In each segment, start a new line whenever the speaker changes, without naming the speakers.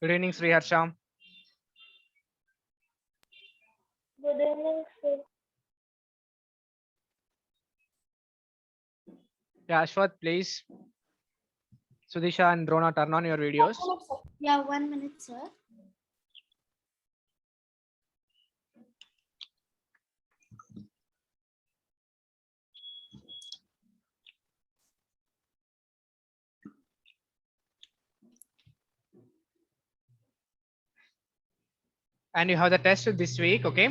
Good evening, Sri Harsha.
Good evening, sir.
Yeah, Ashwath, please. Sudisha and Drona, turn on your videos.
Yeah, 1 minute, sir.
And you have the test this week, okay?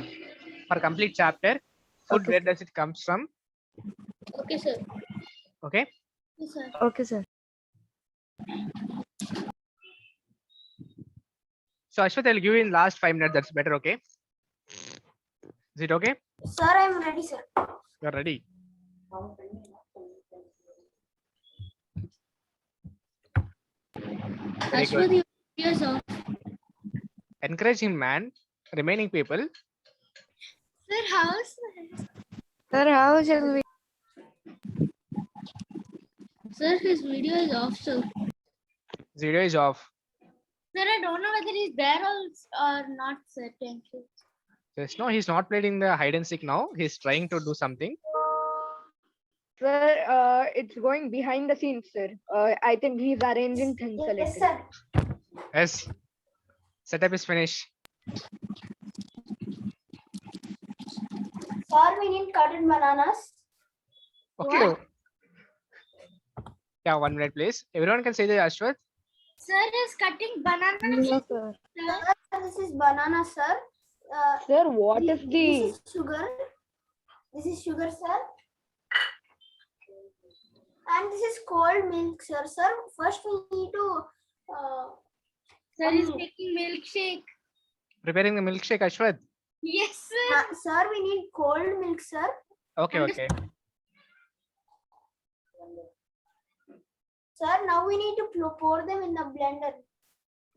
For complete chapter. Food,
Okay.
where does it comes from?
Okay, sir.
Okay.
Yes, sir.
Okay, sir.
So Ashwath, I'll give you in last 5 minutes. That's better, okay? Is it okay?
Sir, I'm ready, sir.
You're ready. Very good.
Ashwath, your video is off.
Encouraging man, remaining people.
Sir, how's
Sir, how shall we?
Sir, his video is off, sir.
Video is off.
Sir, I don't know whether he's there or not, sir. Thank you.
Just no, he's not playing the hide and seek now. He's trying to do something.
Sir, it's going behind the scenes, sir. I think he's arranging things a
Yes,
little.
sir.
Yes. Setup is finished.
Sir, we need cutted bananas.
Okay.
What?
Yeah, 1 minute, please. Everyone can say the Ashwath.
Sir is cutting bananas.
No, sir.
Sir, this is banana, sir.
Sir, what is
This
the?
is sugar. This is sugar, sir. And this is cold milk, sir. Sir, first we need to. Sir is making milkshake.
Preparing the milkshake, Ashwath.
Yes, sir. Sir, we need cold milk, sir.
Okay, okay.
Sir, now we need to pour them in the blender.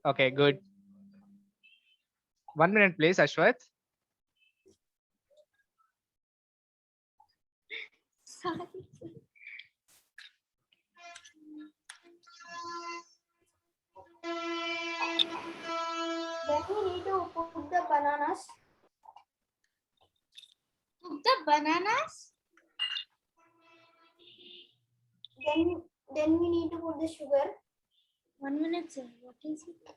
Okay, good. 1 minute, please, Ashwath.
Sorry. Then we need to put the bananas. Put the bananas? Then we need to put the sugar. 1 minute, sir. What is it?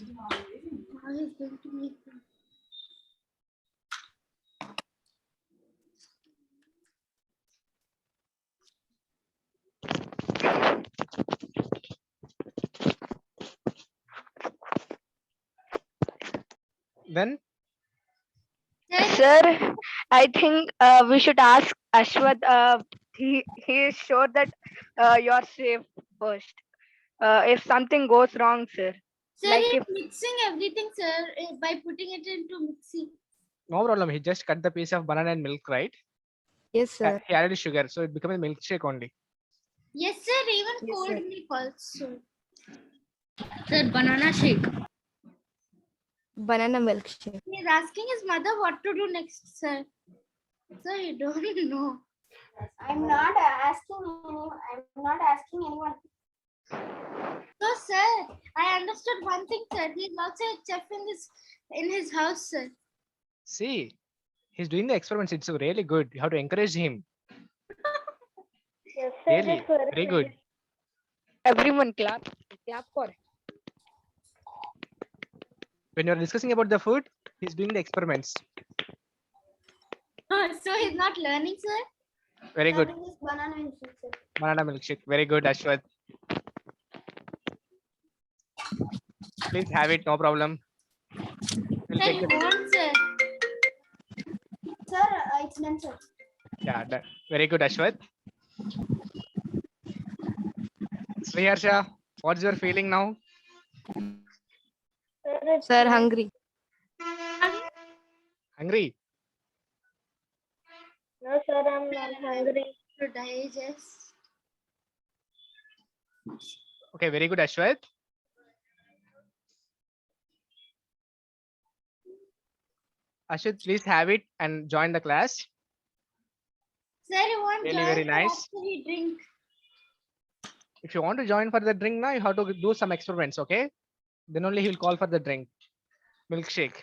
Now he's going to make them.
Then
Sir, I think we should ask Ashwath. He is sure that you're safe first. If something goes wrong, sir.
Sir,
Like
he's
if-
mixing everything, sir, by putting it into mixing.
no problem. He just cut the piece of banana and milk, right?
Yes, sir.
He added sugar, so it becomes a milkshake only.
Yes, sir. Even
Yes,
cold
sir.
milk also. Sir, banana shake.
Banana milkshake.
He's asking his mother what to do next, sir. Sir, you don't know. I'm not asking anyone. So, sir, I understood one thing, sir. He's also a chef in his house, sir.
See, he's doing the experiments. It's really good. You have to encourage him.
Yes,
Really, very good.
Everyone clap. Clap for it.
When you're discussing about the food, he's doing the experiments.
So he's not learning, sir.
Very good.
This banana milkshake, sir.
Banana milkshake. Very good, Ashwath. Please have it, no problem. We'll
Sir,
take
you
the,
want, sir. Sir, it's done, sir.
yeah, done. Very good, Ashwath. Sri Harsha, what's your feeling now?
Sir, hungry.
Hungry?
No, sir, I'm not hungry. To digest.
Okay, very good, Ashwath. Ashwat, please have it and join the class.
Sir, you want
Really
join
very
for
nice.
actually drink.
If you want to join for the drink now, you have to do some experiments, okay? Then only he will call for the drink. Milkshake.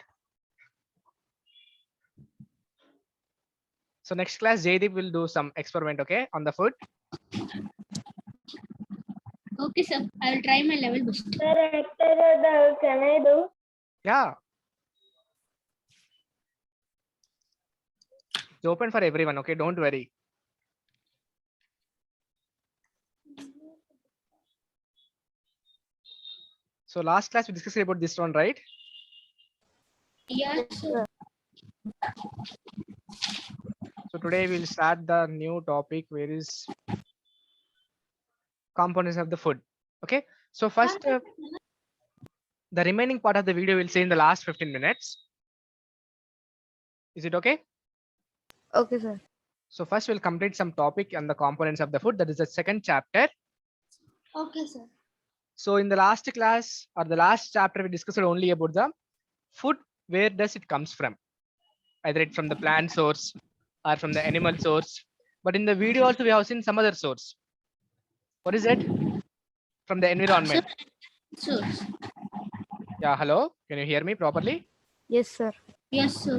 So next class, Jaydeep will do some experiment, okay, on the food.
Okay, sir. I will try my level best.
Sir, can I do?
Yeah. It's open for everyone, okay? Don't worry. So last class we discussed about this one, right?
Yes, sir.
So today we'll start the new topic where is components of the food. Okay. So first, the remaining part of the video we'll see in the last 15 minutes. Is it okay?
Okay, sir.
So first we'll complete some topic on the components of the food. That is the second chapter.
Okay, sir.
So in the last class or the last chapter, we discussed only about the food. Where does it comes from? Either it's from the plant source or from the animal source. But in the video also we have seen some other source. What is it? From the environment.
Sir.
Yeah, hello. Can you hear me properly?
Yes, sir.
Yes, sir.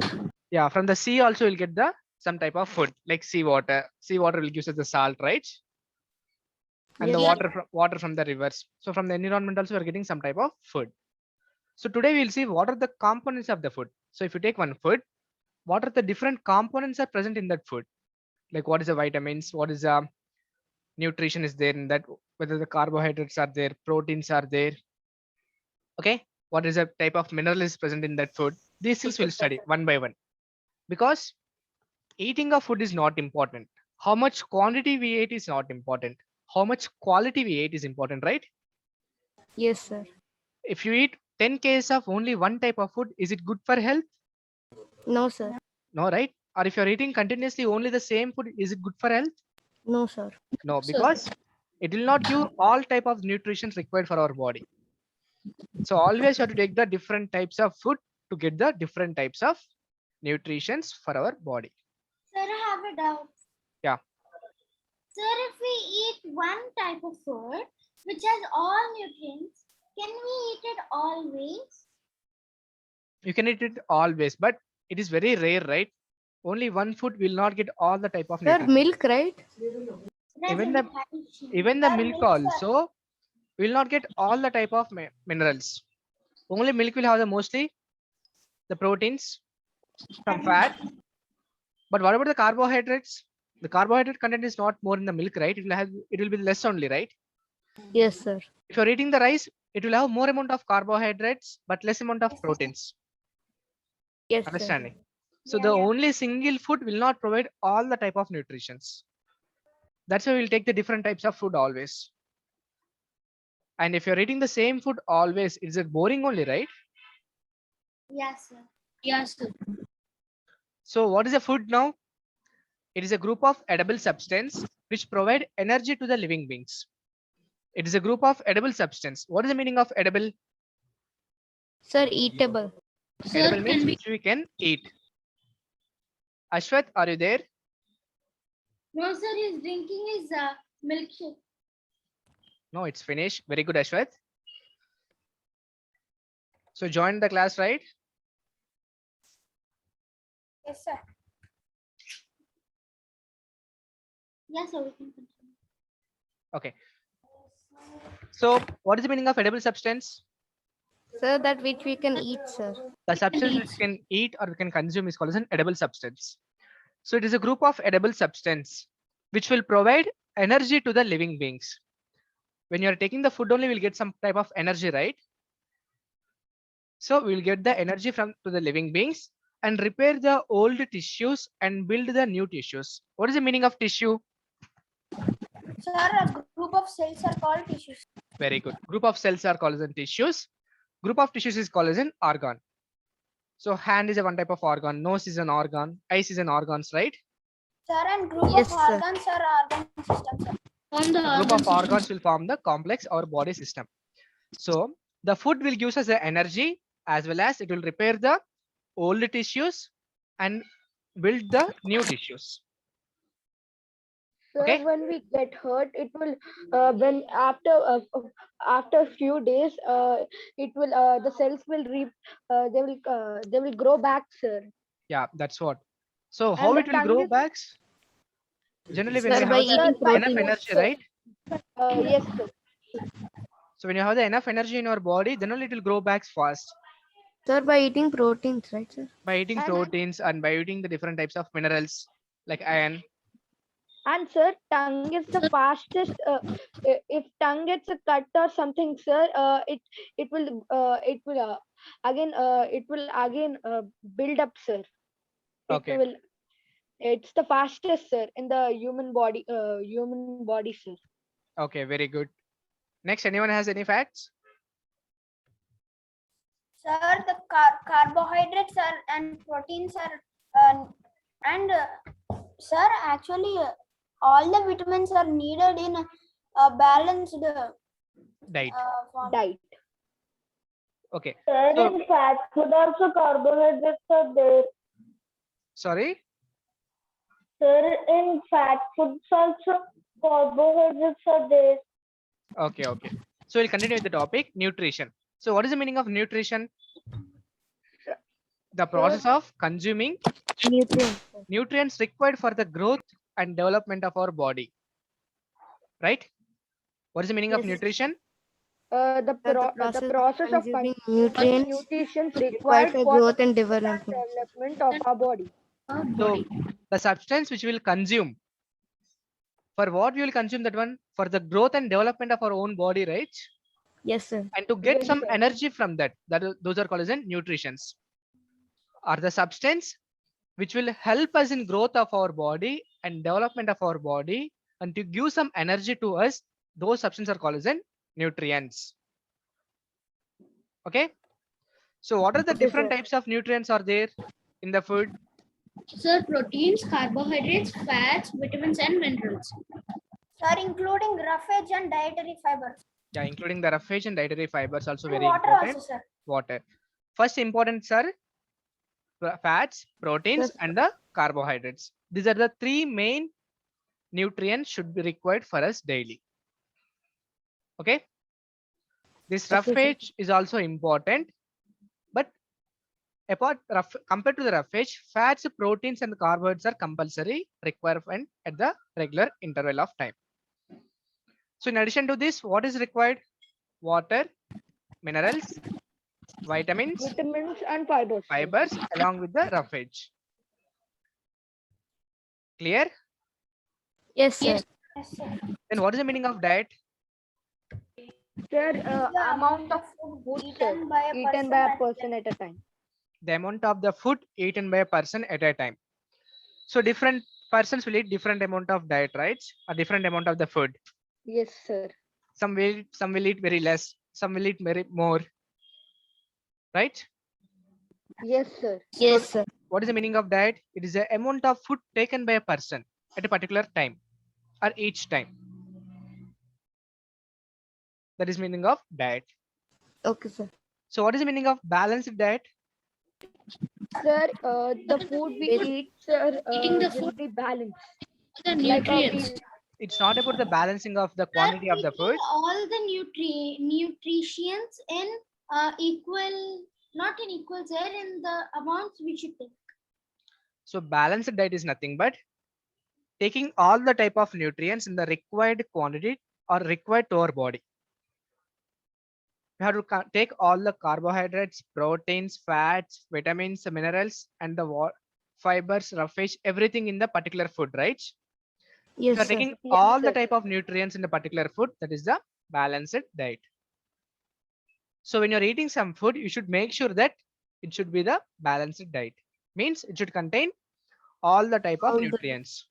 Yeah, from the sea also we'll get the some type of food like seawater. Seawater will give us the salt, right? And the
Yes.
water from the rivers. So from the environment also we're getting some type of food. So today we'll see what are the components of the food. So if you take one food, what are the different components are present in that food? Like what is the vitamins, what is the nutrition is there in that, whether the carbohydrates are there, proteins are there. Okay, what is the type of mineral is present in that food? These things we'll study one by one. Because eating of food is not important. How much quantity we eat is not important. How much quality we eat is important, right?
Yes, sir.
If you eat 10 kgs of only one type of food, is it good for health?
No, sir.
No, right? Or if you're eating continuously only the same food, is it good for health?
No, sir.
No,
Sir.
because it will not give all type of nutrition required for our body. So always you have to take the different types of food to get the different types of nutritions for our body.
Sir, I have a doubt.
Yeah.
Sir, if we eat one type of food which has all nutrients, can we eat it always?
You can eat it always, but it is very rare, right? Only one food will not get all the type of
Sir,
nutrition.
milk, right?
Even the milk also will not get all the type of minerals. Only milk will have the mostly the proteins, some fat. But what about the carbohydrates? The carbohydrate content is not more in the milk, right? It will be less only, right?
Yes, sir.
If you're eating the rice, it will have more amount of carbohydrates but less amount of proteins.
Yes, sir.
Understanding? So the only single food will not provide all the type of nutritions. That's why we'll take the different types of food always. And if you're eating the same food always, is it boring only, right?
Yes, sir. Yes, sir.
So what is a food now? It is a group of edible substance which provide energy to the living beings. It is a group of edible substance. What is the meaning of edible?
Sir, eatable.
Sir,
Edible means
can we?
which we can eat. Ashwat, are you there?
No, sir. He's drinking his milkshake.
No, it's finished. Very good, Ashwat. So join the class, right?
Yes, sir. Yes, sir. We can continue.
Okay. So what is the meaning of edible substance?
Sir, that which we can eat, sir.
The substance which we can eat or we can consume is called as an edible substance. So it is a group of edible substance which will provide energy to the living beings. When you are taking the food only, we'll get some type of energy, right? So we'll get the energy from to the living beings and repair the old tissues and build the new tissues. What is the meaning of tissue?
Sir, a group of cells are called tissues.
Very good. Group of cells are called as in tissues. Group of tissues is called as an organ. So hand is a one type of organ, nose is an organ, eyes is an organs, right?
Sir, and group
Yes,
of
sir.
organs are organ systems. Sir. On the
Group of organs will form the complex or body system. So the food will give us the energy as well as it will repair the old tissues and build the new tissues.
Sir,
Okay.
when we get hurt, it will when after few days, it will the cells will they will grow back, sir.
Yeah, that's what. So how
And the
it will
tongue
grow
is
back? Generally, when we
Sir, by
have the
eating
enough
protein.
energy, right?
yes, sir.
So when you have the enough energy in your body, then only it will grow back fast
Sir, by eating proteins, right, sir?
by eating
And-
proteins and by eating the different types of minerals like iron.
And sir, tongue is the fastest. If tongue gets a cut or something, sir, it will again build up, sir. It
Okay.
will. It's the fastest, sir, in the human body, sir.
Okay, very good. Next, anyone has any facts?
Sir, the carbohydrates are and proteins are sir, actually all the vitamins are needed in a balanced
Diet.
form.
Diet.
Okay.
Sir,
So-
in fat food also carbohydrates are there.
Sorry.
Sir, in fat foods also carbohydrates are there.
Okay, okay. So we'll continue with the topic nutrition. So what is the meaning of nutrition? The process of consuming
Nutrients.
nutrients required for the growth and development of our body. Right? What is the meaning of
Yes.
nutrition?
The process of
consuming
consuming
nutrients
nutrition
required
required
for
for
growth
the
and
development
development.
of our body.
So the substance which we will consume, for what we will consume that one? For the growth and development of our own body, right?
Yes, sir.
And to get
Yes,
some
sir.
energy from that, those are called as in nutritions. Are the substance which will help us in growth of our body and development of our body, and to give some energy to us, those substances are called as in nutrients. Okay. So what are the different types of nutrients are there in the food?
Sir, proteins, carbohydrates, fats, vitamins, and minerals.
Sir, including roughage and dietary fibers.
Yeah, including the roughage and dietary fibers also
And
very
water
important.
also, sir.
Water. First important, sir, fats, proteins,
Yes.
and the carbohydrates. These are the three main nutrients should be required for us daily. Okay. This
Okay, sir.
roughage is also important, but compared to the roughage, fats, proteins, and carbohydrates are compulsory requirement at the regular interval of time. So in addition to this, what is required? Water, minerals, vitamins,
Vitamins and fibers.
fibers, along with the roughage. Clear?
Yes, sir.
Yes, sir.
Then what is the meaning of diet?
Sir,
The
amount of food
eaten by a
eaten by a person at a time.
The amount of the food eaten by a person at a time. So different persons will eat different amount of diet, right? A different amount of the food.
Yes, sir.
Some will eat very less. Some will eat very more. Right?
Yes, sir.
Yes, sir.
What is the meaning of diet? It is the amount of food taken by a person at a particular time or each time. That is meaning of diet.
Okay, sir.
So what is the meaning of balanced diet?
Sir, the food we
Yes.
eat, sir,
Eating the
will
food.
be balanced.
The
Like
nutrients.
It's not about the balancing of the quantity of the food.
All the nutrients in equal, not in equal, sir, in the amounts we should take.
So balanced diet is nothing but taking all the type of nutrients in the required quantity or required to our body. We have to take all the carbohydrates, proteins, fats, vitamins, minerals, and the fibers, roughage, everything in the particular food, right? If you
Yes,
are
sir.
taking
Yes,
all the
sir.
type of nutrients in the particular food, that is the balanced diet. So when you're eating some food, you should make sure that it should be the balanced diet. Means it should contain all the type of
All the-
nutrients.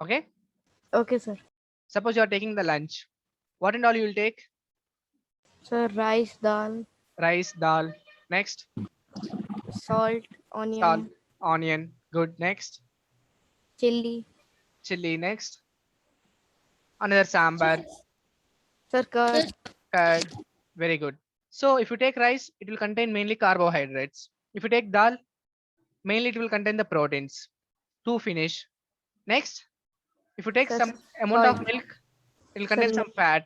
Okay.
Okay, sir.
Suppose you are taking the lunch. What and all you will take?
Sir, rice, dal,
Rice, dal. Next,
salt, onion,
salt, onion. Good. Next,
chili.
chili. Next, another sambar,
Sir, curd.
curd. Very good. So if you take rice, it will contain mainly carbohydrates. If you take dal, Mainly it will contain the proteins. To finish. Next, if you take
Sir,
some amount of
salt.
milk, it will contain
Sir,
some fat.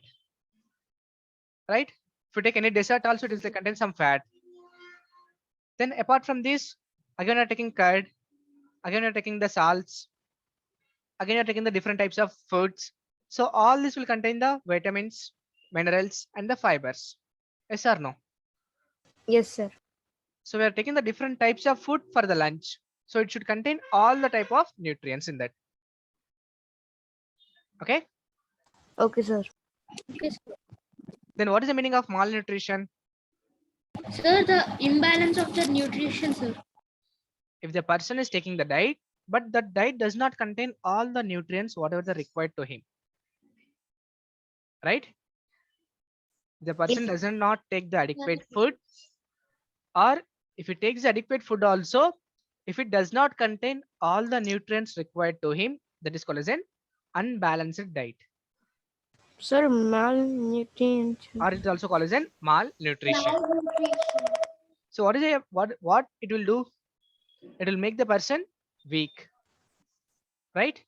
Right? If you take any dessert also, it will contain some fat. Then apart from this, again you're taking curd, again you're taking the salts, again you're taking the different types of foods. So all this will contain the vitamins, minerals, and the fibers. Yes or no?
Yes, sir.
So we are taking the different types of food for the lunch. So it should contain all the type of nutrients in that. Okay.
Okay, sir.
Okay, sir.
Then what is the meaning of malnutrition?
Sir, the imbalance of the nutrition, sir.
If the person is taking the diet, but the diet does not contain all the nutrients whatever they required to him. Right? The person does not take the adequate food, or if he takes the adequate food also, if it does not contain all the nutrients required to him, that is called as an unbalanced diet,
Sir, malnutrition.
or it is also called as an malnutrition. So what is what it will do? It will make the person weak, right?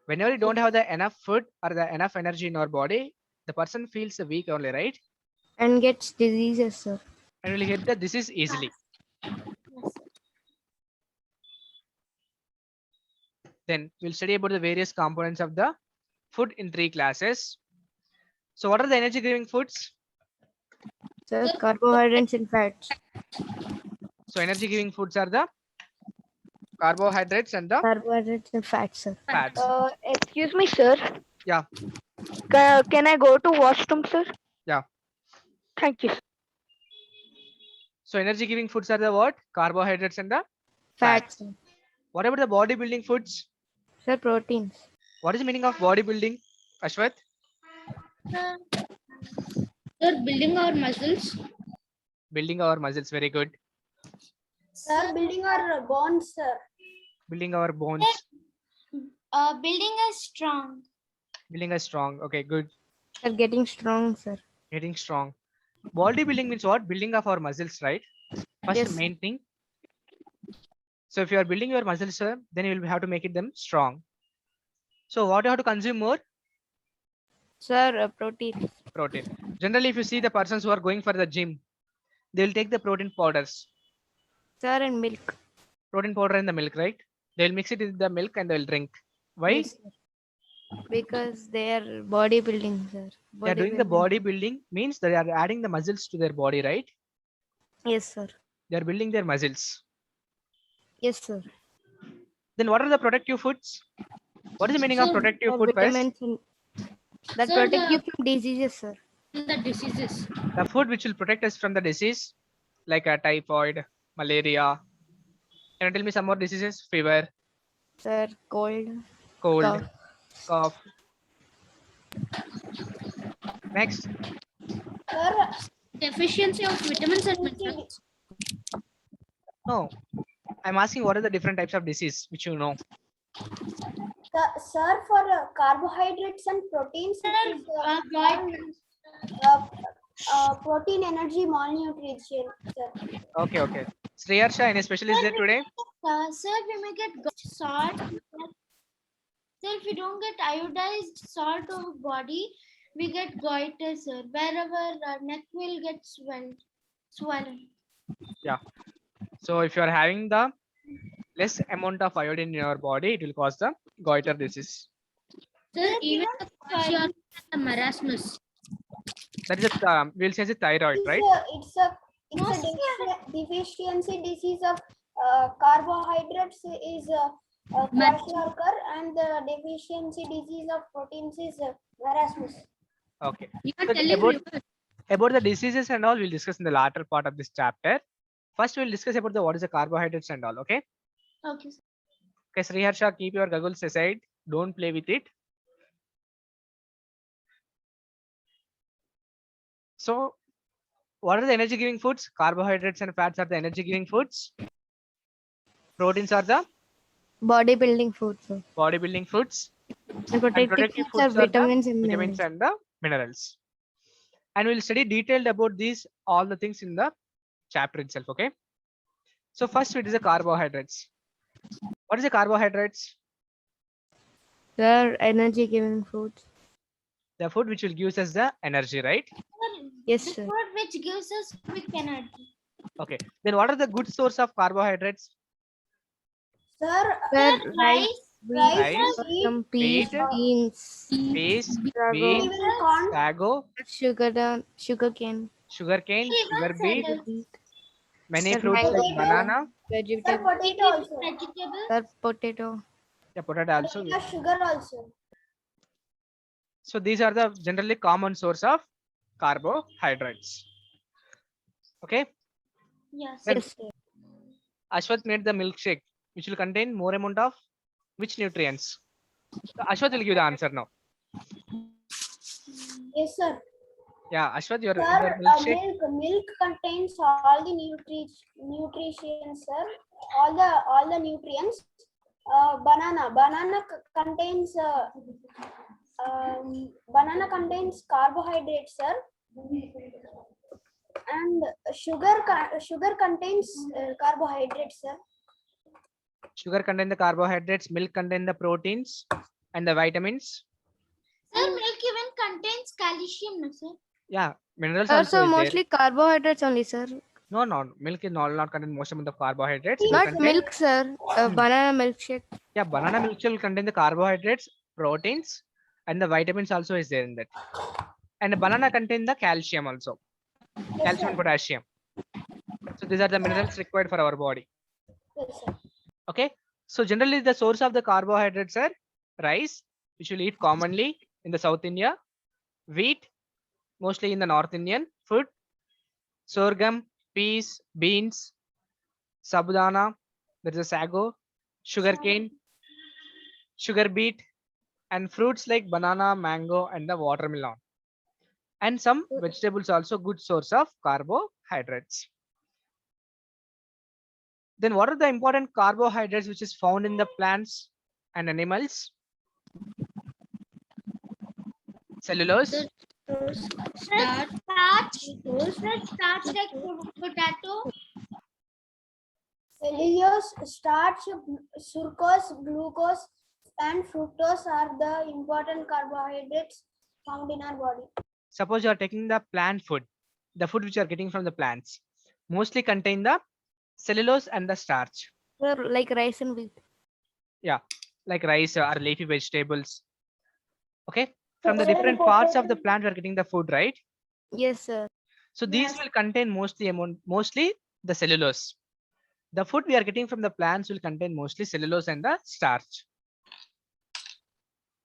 Whenever you don't have the enough food or the enough energy in our body, the person feels weak only, right?
And gets diseases, sir.
And will get the disease easily. Then we'll study about the various components of the food in 3 classes. So what are the energy giving foods?
Sir, carbohydrates and fats.
So energy giving foods are the carbohydrates and the
Carbohydrates and fats, sir.
fats.
Excuse me, sir.
Yeah.
Can I go to washroom, sir?
Yeah.
Thank you, sir.
So energy giving foods are the what? Carbohydrates and the
Fats, sir.
What about the bodybuilding foods?
Sir, proteins.
What is the meaning of bodybuilding, Ashwath?
Sir, building our muscles.
Building our muscles, very good.
Sir, building our bones, sir.
Building our bones,
Building us strong.
building us strong. Okay, good.
Sir, getting strong, sir.
Getting strong. Bodybuilding means what? Building of our muscles, right? First
Yes.
main thing. So if you are building your muscles, sir, then you will have to make it them strong. So what you have to consume more?
Sir, protein.
Protein. Generally, if you see the persons who are going for the gym, they will take the protein powders.
Sir, and milk.
Protein powder in the milk, right? They will mix it with the milk and they will drink. Why?
Yes, sir. Because they are bodybuilding, sir.
They are doing the bodybuilding means they are adding the muscles to their body, right?
Yes, sir.
They are building their muscles.
Yes, sir.
Then what are the protective foods? What is the meaning of
So,
protective
Sir,
food first?
vitamins and that
Sir,
protect you from diseases, sir.
The diseases.
The food which will protect us from the disease, like a typhoid, malaria. Can you tell me some more diseases? Fever,
Sir, cold.
cold,
Cough.
cough. Next,
Sir,
Deficiency of vitamins and minerals.
no. I'm asking what are the different types of disease which you know?
sir, for carbohydrates and proteins, it is, protein, energy, malnutrition, sir.
Okay, okay. Sriyarsha, any specialist there today?
Sir, we may get salt. Sir, if we don't get iodized salt over body, we get goiter, sir. Wherever our neck will get swollen.
So if you are having the less amount of iodine in your body, it will cause the goiter disease.
Sir, even the calcium and the marasmus.
That is a we'll say the thyroid, right?
It's a deficiency disease of carbohydrates is kwashiorkor, and the deficiency disease of proteins is marasmus.
Okay.
You can
So
tell it
about the diseases and all, we'll discuss in the latter part of this chapter. First, we'll discuss about the what is the carbohydrates and all. Okay.
Okay, sir.
Okay, Sriharsha, keep your goggles aside. Don't play with it. So, what are the energy giving foods? Carbohydrates and fats are the energy giving foods. Proteins are the
Bodybuilding food, sir.
bodybuilding foods.
And protective foods are vitamins and
vitamins
minerals.
and the minerals. And we'll study detailed about these all the things in the chapter itself. Okay. So first it is the carbohydrates. What is the carbohydrates?
Sir, energy giving foods.
The food which will give us the energy, right?
Yes,
The
sir.
food which gives us quick energy.
Okay. Then what are the good source of carbohydrates?
Sir,
Sir, rice, wheat,
Rice,
some peas,
wheat,
beans,
Peas,
sago,
beans, sago,
sugar cane,
sugarcane, sugar beet,
beet,
many
sir,
fruits
mango,
like banana,
vegetable,
potato also.
Vegetable.
sir, potato.
yeah, potato also.
Sugar also.
So these are the generally common source of carbohydrates. Okay.
Yes.
Then
Yes, sir.
Ashwath made the milkshake, which will contain more amount of which nutrients? So Ashwath will give the answer now.
Yes, sir.
Yeah, Ashwath, your in the
Sir,
milkshake.
milk contains all the nutrients, sir. All the nutrients. Banana contains banana contains carbohydrates, sir. And sugar contains carbohydrates, sir.
Sugar contain the carbohydrates, milk contain the proteins and the vitamins.
Sir, milk even contains calcium, no, sir?
Yeah, minerals
Sir,
also
so
is there.
mostly carbohydrates only, sir.
No, milk is not contain most amount of carbohydrates. It
Not
contain,
milk, sir. Banana milkshake.
yeah, banana milk will contain the carbohydrates, proteins, and the vitamins also is there in that. And the banana contain the calcium also, calcium and potassium. So these are the minerals required for our body.
Yes, sir.
Okay. So generally the source of the carbohydrates are rice, which we eat commonly in the South India, wheat, mostly in the North Indian food, sorghum, peas, beans, sabudana, there is a sago, sugarcane, sugar beet, and fruits like banana, mango, and the watermelon. And some vegetables also good source of carbohydrates. Then what are the important carbohydrates which is found in the plants and animals? Cellulose,
Starch like potato.
Cellulose, starch, sucrose, glucose, and fructose are the important carbohydrates found in our body.
suppose you are taking the plant food, the food which you are getting from the plants, mostly contain the cellulose and the starch.
Sir, like rice and wheat.
Yeah, like rice or leafy vegetables. Okay, from the different parts of the plant we are getting the food, right?
Yes, sir.
So these will contain mostly the cellulose. The food we are getting from the plants will contain mostly cellulose and the starch.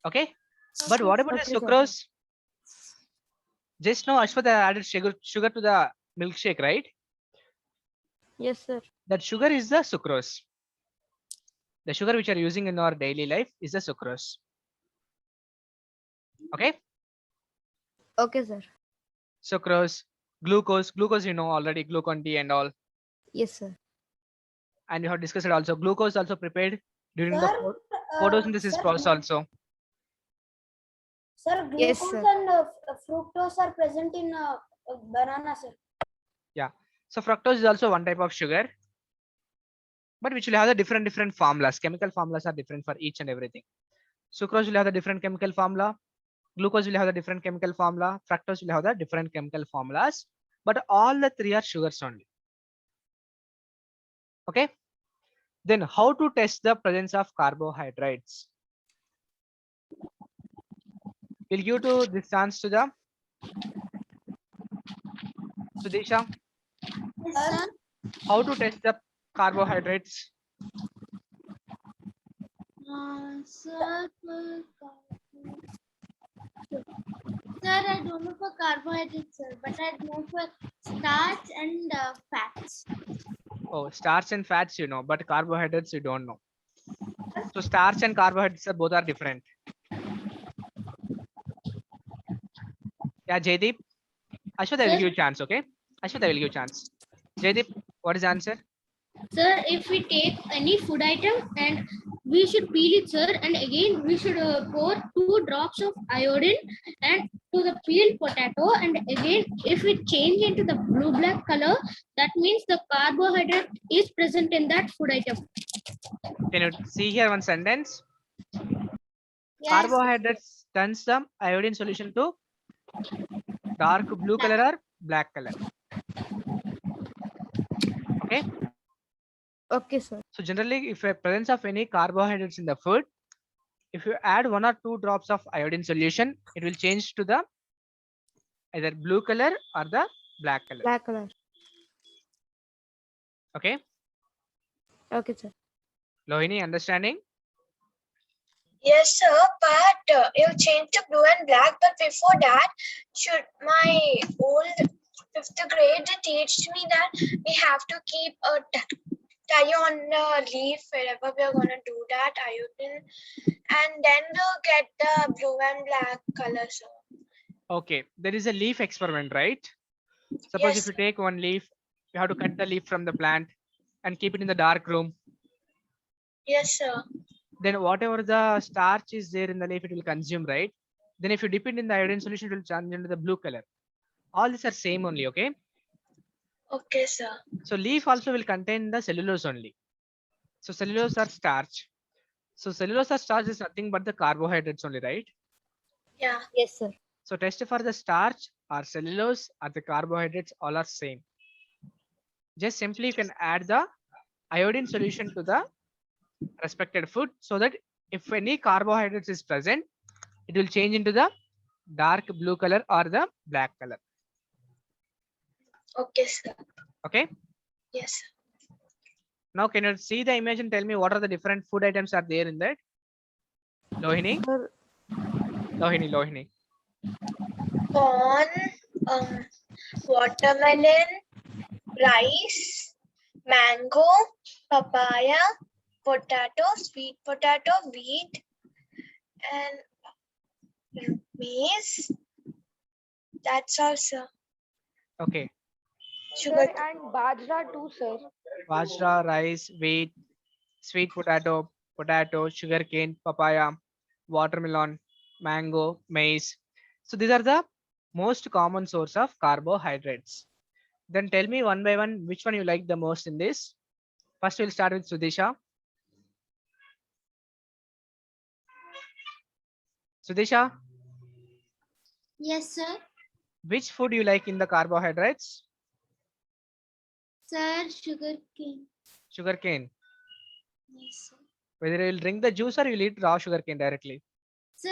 Okay, but what about the
Okay, sir.
sucrose? Just now Ashwath added sugar to the milkshake, right?
Yes, sir.
That sugar is the sucrose. The sugar which are using in our daily life is the sucrose. Okay,
Okay, sir.
sucrose, glucose you know already, glucon D and all.
Yes, sir.
And you have discussed it also. Glucose also prepared during the
Sir,
photosynthesis process also.
Sir, glucose
Yes, sir.
and fructose are present in banana, sir.
Yeah. So fructose is also one type of sugar, but which will have the different formulas. Chemical formulas are different for each and everything. Sucrose will have the different chemical formula. Glucose will have the different chemical formula. Fructose will have the different chemical formulas. But all the three are sugars only. Okay. Then how to test the presence of carbohydrates? We'll give to this chance to the Sudisha.
Sir,
How to test the carbohydrates?
Sir, I don't know for carbohydrates, sir, but I know for starch and fats.
Oh, starch and fats you know, but carbohydrates you don't know. So starch and carbohydrates are both are different. Yeah, Jaydeep. Ashwath, I will give you a chance, okay? Ashwath, I will give you a chance. Jaydeep, what is the answer?
Sir, if we take any food item and we should peel it, sir, and again we should pour 2 drops of iodine and to the peeled potato, and again, if it change into the blue-black color, that means the carbohydrate is present in that food item.
Can you see here one sentence?
Yes.
Carbohydrates turns the iodine solution to dark blue color or black color. Okay.
Okay, sir.
So generally, if a presence of any carbohydrates in the food, if you add 1 or 2 drops of iodine solution, it will change to the either blue color or the black color.
Black color.
Okay.
Okay, sir.
Lohini, understanding?
Yes, sir, but you changed to blue and black. But before that, should my old 5th grade teach me that we have to keep a tie on the leaf wherever we are gonna do that iodine, and then we'll get the blue and black color, sir.
Okay. There is a leaf experiment, right? Suppose
Yes,
if you take one leaf, you have to cut the leaf from the plant and keep it in the dark room.
yes, sir.
Then whatever the starch is there in the leaf, it will consume, right? Then if you dip it in the iodine solution, it will change into the blue color. All these are same only, okay?
Okay, sir.
So leaf also will contain the cellulose only. So cellulose or starch. So cellulose or starch is nothing but the carbohydrates only, right?
Yeah.
Yes, sir.
So test for the starch or cellulose or the carbohydrates, all are same. Just simply you can add the iodine solution to the respected food so that if any carbohydrates is present, it will change into the dark blue color or the black color.
Okay, sir.
Okay.
Yes, sir.
Now can you see the image and tell me what are the different food items are there in that? Lohini?
Sir,
Lohini.
Corn, watermelon, rice, mango, papaya, potato, sweet potato, wheat, and maize. That's all, sir.
Okay.
Sugar.
and bajra too, sir.
Bajra, rice, wheat, sweet potato, sugarcane, papaya, watermelon, mango, maize. So these are the most common source of carbohydrates. Then tell me one by one which one you like the most in this. First we'll start with Sudisha. Sudisha,
Yes, sir.
which food you like in the carbohydrates?
Sir, sugar cane.
Sugarcane.
Yes, sir.
Whether you will drink the juice or you will eat raw sugarcane directly.
Sir,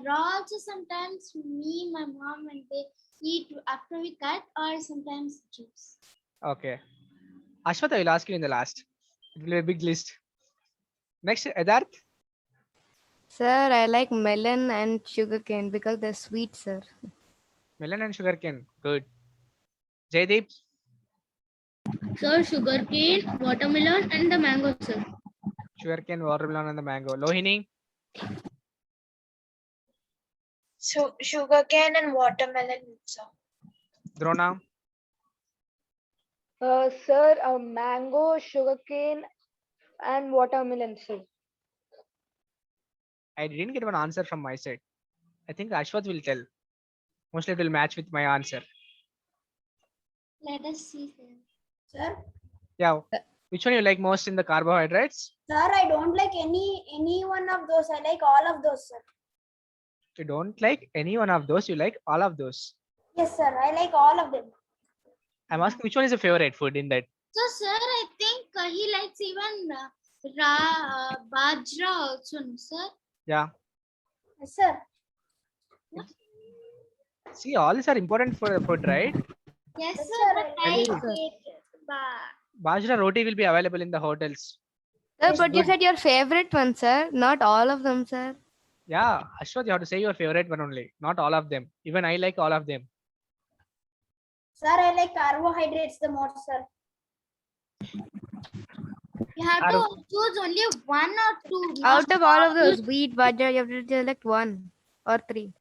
raw also sometimes me, my mom, and they eat after we cut, or sometimes juice.
Okay. Ashwat, I will ask you in the last. It will be a big list. Next, Edarth.
sir, I like melon and sugarcane because they're sweet, sir.
Melon and sugarcane. Good. Jaydeep.
Sir, sugar cane, watermelon, and the mango, sir.
Sugarcane, watermelon, and the mango. Lohini.
So sugarcane and watermelon, sir.
Drona.
Sir, mango, sugarcane, and watermelon, sir.
I didn't get one answer from my side. I think Ashwat will tell. Mostly it will match with my answer.
Let us see, sir.
Sir,
Yeah. Which one you like most in the carbohydrates?
sir, I don't like any one of those. I like all of those, sir.
You don't like any one of those. You like all of those.
Yes, sir. I like all of them.
I'm asking which one is your favorite food in that?
So, sir, I think he likes even bajra also, no, sir.
Yeah.
Yes, sir.
See, all these are important for the food, right?
Yes,
Yes,
sir,
sir,
but
I
I
agree,
hate
sir.
Bajra roti will be available in the hotels.
Sir,
Yes,
but you
good.
said your favorite one, sir. Not all of them, sir.
Yeah, Ashwat, you have to say your favorite one only, not all of them. Even I like all of them.
Sir, I like carbohydrates the most, sir.
You have
Out
to
of-
choose only one or two.
Out
not
of all of
all
those, wheat, bajra, you have to select one or three.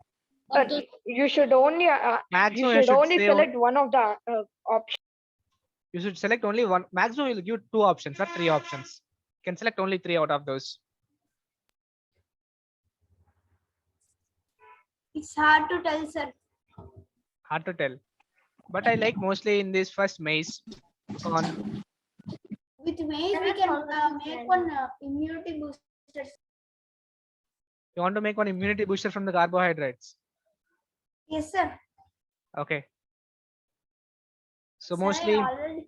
of those.
You should only
Maximum you should say
select one of the options.
you should select only one. Maximum will give 2 options or 3 options. You can select only 3 out of those.
It's hard to tell, sir.
Hard to tell. But I like mostly in this first maize, corn.
With maize, we can make one immunity booster.
You want to make one immunity booster from the carbohydrates.
Yes, sir.
Okay. So
Sir,
mostly,
I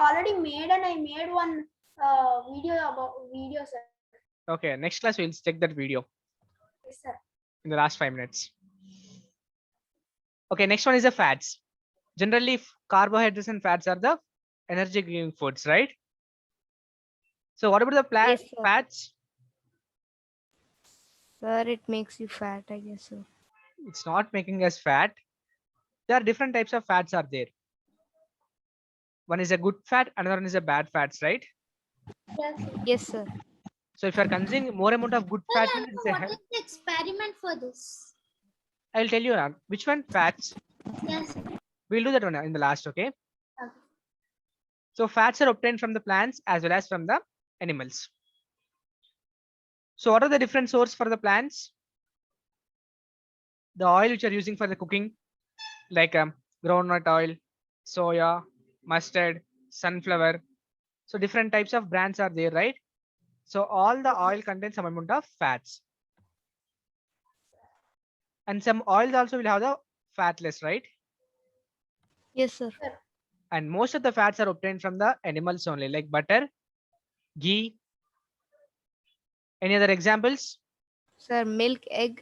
already made, and I made one video, sir.
okay. Next class we'll check that video
Yes, sir.
in the last 5 minutes. Okay, next one is the fats. Generally, carbohydrates and fats are the energy giving foods, right? So what about the
Yes, sir.
fats?
Sir, it makes you fat, I guess so.
It's not making us fat. There are different types of fats are there. One is a good fat, another one is a bad fats, right?
Yes, sir.
Yes, sir.
So if you are consuming more amount of good fat,
Sir,
it's
what is the experiment for this?
I'll tell you which one fats.
Yes, sir.
We'll do that one in the last, okay?
Okay.
So fats are obtained from the plants as well as from the animals. So what are the different sources for the plants? The oil which are using for the cooking, like groundnut oil, soya, mustard, sunflower. So different types of brands are there, right? So all the oil contains some amount of fats. And some oils also will have the fatless, right?
Yes, sir.
And most of the fats are obtained from the animals only, like butter, ghee. Any other examples?
Sir, milk, egg,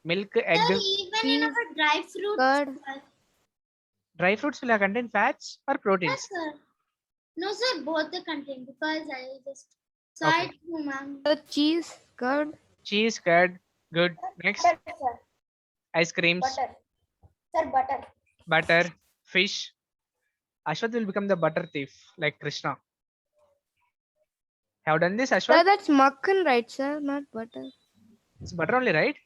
Milk, egg.
Sir, even in our
cheese,
dry fruits.
curd.
Dry fruits will contain fats or proteins.
Yes, sir. No, sir, both the contain because I just saw
Okay.
it through, ma'am.
Sir, cheese, curd.
Cheese, curd. Good. Next,
Butter, sir.
ice creams,
Butter. Sir, butter.
butter, fish. Ashwath will become the butter thief like Krishna. Have done this,
Sir,
Ashwath?
that's mukkan, right, sir? Not butter.
It's butter only, right?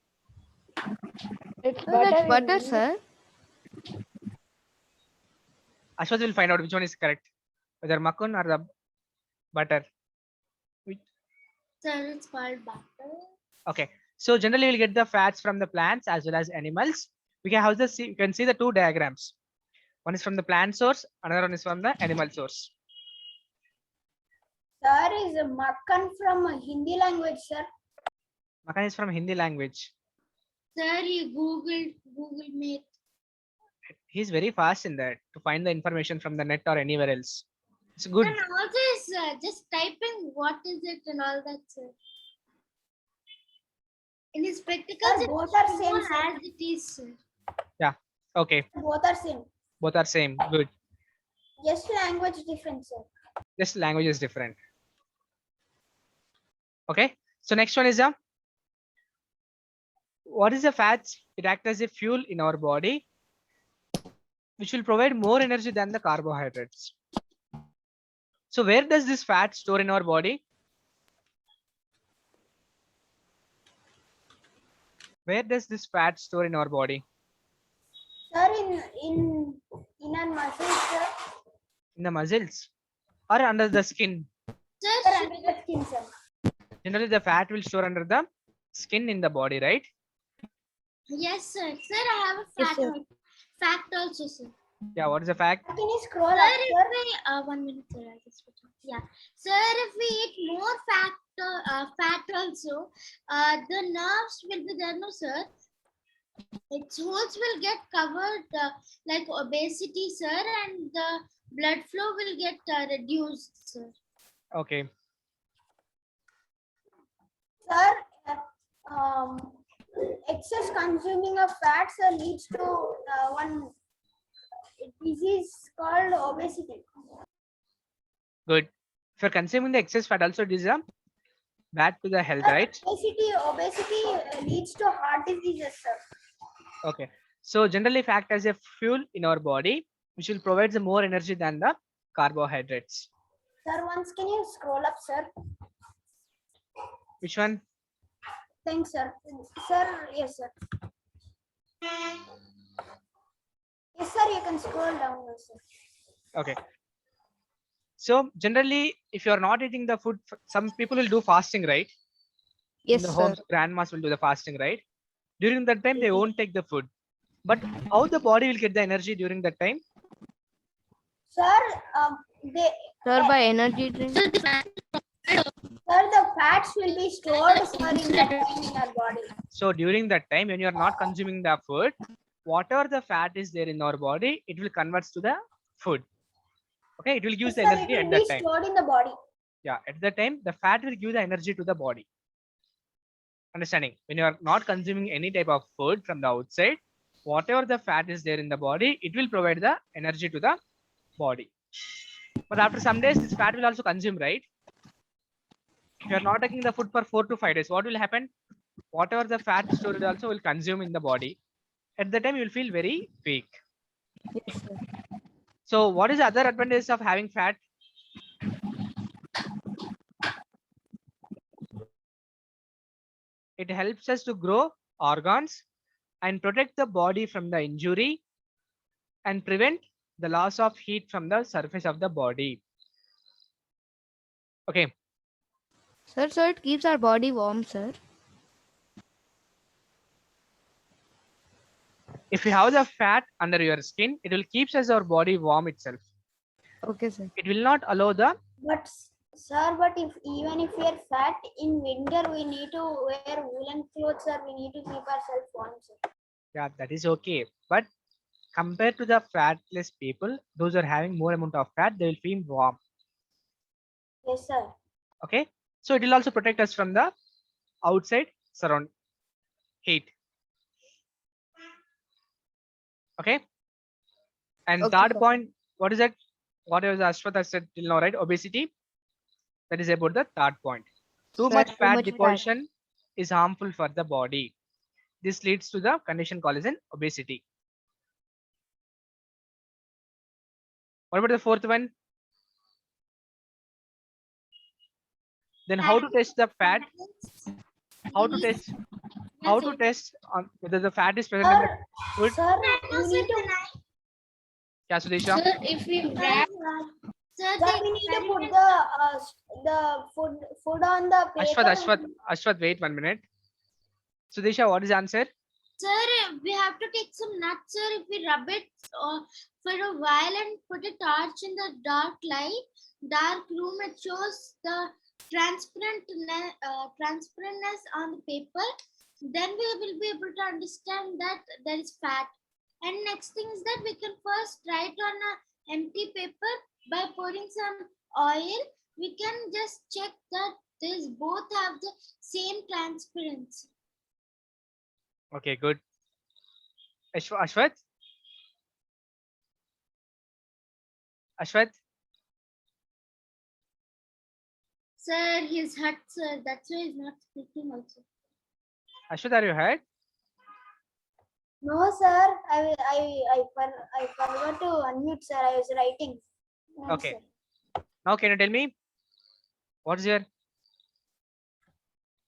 It's
Sir, that's butter, sir.
Ashwath will find out which one is correct, whether makun or the butter.
Sir, it's called butter.
Okay. So generally we'll get the fats from the plants as well as animals. We can have the you can see the two diagrams. One is from the plant source, another one is from the animal source.
Sir, is a makkan from Hindi language, sir.
Makan is from Hindi language.
Sir, you Google me.
He's very fast in that to find the information from the net or anywhere else. It's good.
And also is just typing what is it and all that, sir. In his spectacles,
Sir,
it's
both are same,
small
sir.
as it is, sir.
Okay.
Both are same.
Both are same. Good.
Just language difference, sir.
Just language is different. Okay. So next one is what is the fats? It acts as a fuel in our body, which will provide more energy than the carbohydrates. So where does this fat store in our body? Where does this fat store in our body?
Sir, in our muscles, sir.
In the muscles or under the skin?
Sir,
Sir, under the skin, sir.
Generally, the fat will store under the skin in the body, right?
yes, sir. Sir, I have a
Yes, sir.
fact also, sir.
Yeah. What is the fact?
Can you scroll
Sir,
up,
if
sir?
we 1 minute, sir. I just put on. Yeah, sir. If we eat more fat also, the nerves will be there, no, sir. Its holes will get covered like obesity, sir, and the blood flow will get reduced, sir.
Okay.
Sir, excess consuming of fats leads to one disease called obesity.
Good. If you're consuming the excess fat, also it is bad to the health, right?
Obesity leads to heart diseases, sir.
Okay. So generally, fat as a fuel in our body, which will provide the more energy than the carbohydrates.
Sir, once can you scroll up, sir?
Which one?
Thanks, sir. Sir, yes, sir. Yes, sir, you can scroll down, now, sir.
Okay. So generally, if you are not eating the food, some people will do fasting, right?
Yes,
In the
sir.
homes, grandmas will do the fasting, right? During that time, they won't take the food. But how the body will get the energy during that time?
Sir, they
Sir, by energy drink.
sir, the fats will be stored, sir, in that time in our body.
So during that time, when you are not consuming the food, whatever the fat is there in our body, it will convert to the food. Okay, it will give the
Sir,
energy
it
at
will
that
be
time.
stored in the body.
Yeah, at that time, the fat will give the energy to the body. Understanding? When you are not consuming any type of food from the outside, whatever the fat is there in the body, it will provide the energy to the body. But after some days, this fat will also consume, right? If you are not taking the food for 4 to 5 days, what will happen? Whatever the fat stored also will consume in the body. At that time, you will feel very weak.
Yes, sir.
So, what is the other advantage of having fat? It helps us to grow organs and protect the body from the injury and prevent the loss of heat from the surface of the body. Okay,
Sir, so it keeps our body warm, sir.
if you have the fat under your skin, it will keep us our body warm itself.
Okay, sir.
It will not allow the
But sir, but if even if we are fat in winter, we need to wear woolen clothes, sir. We need to keep ourselves warm, sir.
yeah, that is okay. But compared to the fatless people, those who are having more amount of fat, they will feel warm.
Yes, sir.
Okay, so it will also protect us from the outside surround heat. Okay, and
Okay,
third
sir.
point, what is it? Whatever Ashwath has said till now, right? Obesity. That is about the third point. Too
Sir,
much
too
fat
much fat.
deposition is harmful for the body. This leads to the condition called as an obesity. What about the fourth one? Then how to test the fat? How to test? How to test on whether the fat is present in the
Sir,
food?
sir, we need to,
Yeah, Sudesha.
If we wrap, sir,
sir, we need to put the food on the paper.
Ashwath, wait 1 minute. Sudesha, what is the answer?
Sir, we have to take some nuts, sir. If we rub it for a while and put a torch in the dark room, it shows the transparentness on the paper. Then we will be able to understand that there is fat. And next thing is that we can first write on an empty paper by pouring some oil. We can just check that these both have the same transparency.
Okay, good. Ashwath? Ashwath?
Sir, he's hurt, sir. That's why he's not speaking also.
Ashwath, are you heard?
No, sir. I forgot to unmute, sir. I was writing. No,
Okay.
sir.
Now can you tell me what is your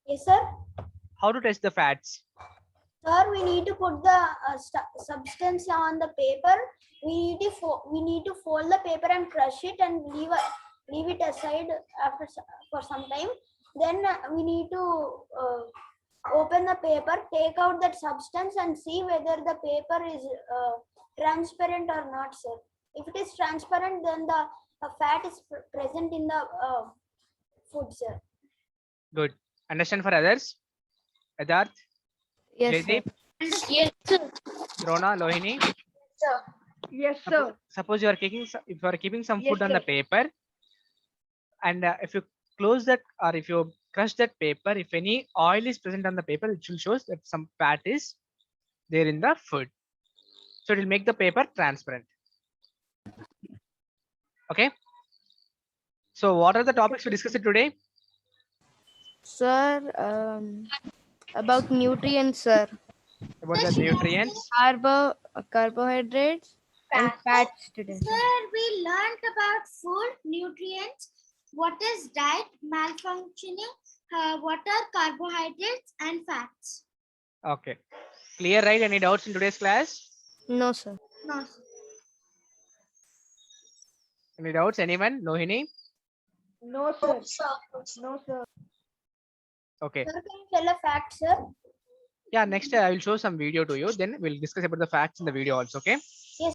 Yes, sir.
how to test the fats?
Sir, we need to put the substance on the paper. We need to fold the paper and crush it and leave it aside for some time. Then we need to open the paper, take out that substance, and see whether the paper is transparent or not, sir. If it is transparent, then the fat is present in the food, sir.
Good. Understand for others? Adarth,
Yes, sir.
Jaydeep,
Yes, sir.
Rona, Lohini.
Sir.
Yes, sir.
Suppose you are keeping some
Yes,
food on the
sir.
paper, and if you close that or if you crush that paper, if any oil is present on the paper, it will show that some fat is there in the food. So it will make the paper transparent. Okay. So what are the topics we discussed today?
Sir, about nutrients, sir.
About the nutrients.
Carbohydrates and fats today.
Sir, we learned about food, nutrients, what is diet, malfunctioning, what are carbohydrates and fats.
Okay. Clear, right? Any doubts in today's class?
No, sir.
No, sir.
Any doubts? Anyone? Lohini?
No, sir.
Sir.
No, sir.
Okay.
Sir, can you tell a fact, sir?
Yeah, next I will show some video to you. Then we'll discuss about the facts in the video also. Okay.